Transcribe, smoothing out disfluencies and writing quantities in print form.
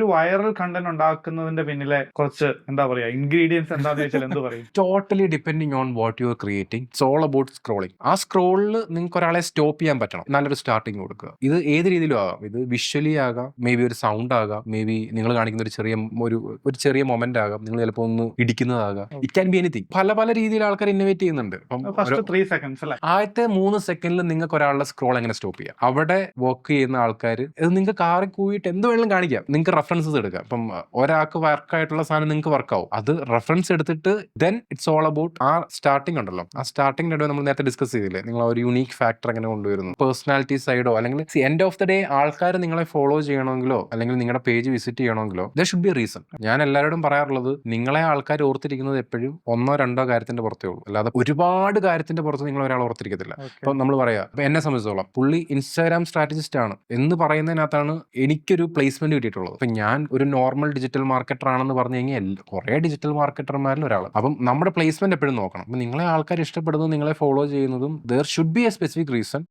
ഒരു viral content ഉണ്ടാക്കുന്നതിന്റെ പിന്നിലെ കുറച്ച് എന്താ പറയാ ഇൻഗ്രീഡിയൻസ് എന്താന്ന് ചോദിച്ചാൽ എന്ത് പറയും? Totally depending on what you are creating. It's all about scrolling. ആ സ്ക്രോളിൽ നിങ്ങൾക്ക് ഒരാളെ സ്റ്റോപ്പ് ചെയ്യാൻ പറ്റണം. നല്ലൊരു സ്റ്റാർട്ടിങ് കൊടുക്കുക. ഇത് ഏത് രീതിയിലും ആകാം. ഇത് വിഷ്വലി ആകാം, മേ ബി ഒരു സൗണ്ട് ആകാം, മേ ബി നിങ്ങൾ കാണിക്കുന്ന ഒരു ചെറിയ മൊമെന്റ് ആകാം, നിങ്ങൾ ചിലപ്പോൾ ഒന്ന് ഇടിക്കുന്നതാകാം. It can be anything. പല പല രീതിയിൽ ആൾക്കാർ ഇന്നോവേറ്റ് ചെയ്യുന്നുണ്ട്. ഫസ്റ്റ് 3 സെക്കൻഡ്സ് അല്ലേ? ആദ്യത്തെ 3 സെക്കൻഡിൽ നിങ്ങൾക്ക് ഒരാളുടെ സ്ക്രോൾ എങ്ങനെ സ്റ്റോപ്പ് ചെയ്യാം. അവിടെ വർക്ക് ചെയ്യുന്ന ആൾക്കാർ ഇത് നിങ്ങൾക്ക് കാറി കൂവിയിട്ട് എന്ത് വേണമെങ്കിലും കാണിക്കാം. നിങ്ങൾക്ക് റെഫറൻസസ് എടുക്കാം. ഇപ്പം ഒരാൾക്ക് വർക്കായിട്ടുള്ള സാധനം നിങ്ങൾക്ക് വർക്കാവും. അത് റെഫറൻസ് എടുത്തിട്ട് ദെൻ ഇറ്റ്സ് ഓൾ അബൌട്ട് ആ സ്റ്റാർട്ടിംഗ് ഉണ്ടല്ലോ. ആ സ്റ്റാർട്ടിംഗ് നടുവ് നമ്മൾ നേരത്തെ ഡിസ്കസ് ചെയ്തില്ലേ, നിങ്ങൾ ഒരു യൂണീക് ഫാക്ടർ എങ്ങനെ കൊണ്ടുവരുന്നു, പേഴ്സണാലിറ്റി സൈഡോ, അല്ലെങ്കിൽ എൻഡ് ഓഫ് ദ ഡേ ആൾക്കാർ നിങ്ങളെ ഫോളോ ചെയ്യണമെങ്കിലോ അല്ലെങ്കിൽ നിങ്ങളുടെ പേജ് വിസിറ്റ് ചെയ്യണമെങ്കിലോ ദർ ഷുഡ് ബി റീസൺ. ഞാൻ എല്ലാവരോടും പറയാറുള്ളത്, നിങ്ങളെ ആൾക്കാർ ഓർത്തിരിക്കുന്നത് എപ്പോഴും 1-2 കാര്യത്തിന്റെ പുറത്തേ ഉള്ളൂ. അല്ലാതെ ഒരുപാട് കാര്യത്തിന്റെ പുറത്ത് നിങ്ങൾ ഒരാൾ ഓർത്തിരിക്കത്തില്ല. ഇപ്പം നമ്മൾ പറയാം, ഇപ്പൊ എന്നെ സംബന്ധിച്ചോളം പുള്ളി ഇൻസ്റ്റാഗ്രാം സ്ട്രാറ്റജിസ്റ്റ് ആണ് എന്ന് പറയുന്നതിനകത്താണ് എനിക്കൊരു പ്ലേസ്മെന്റ് കിട്ടിയിട്ടുള്ളത്. അപ്പൊ ഞാൻ ഒരു നോർമൽ ഡിജിറ്റൽ മാർക്കറ്റർ ആണെന്ന് പറഞ്ഞു കഴിഞ്ഞാൽ കുറെ ഡിജിറ്റൽ മാർക്കറ്റർമാരിൽ ഒരാൾ. അപ്പം നമ്മുടെ പ്ലേസ്മെന്റ് എപ്പോഴും നോക്കണം. അപ്പം നിങ്ങളെ ആൾക്കാർ ഇഷ്ടപ്പെടുന്നതും നിങ്ങളെ ഫോളോ ചെയ്യുന്നതും there should B A specific reason.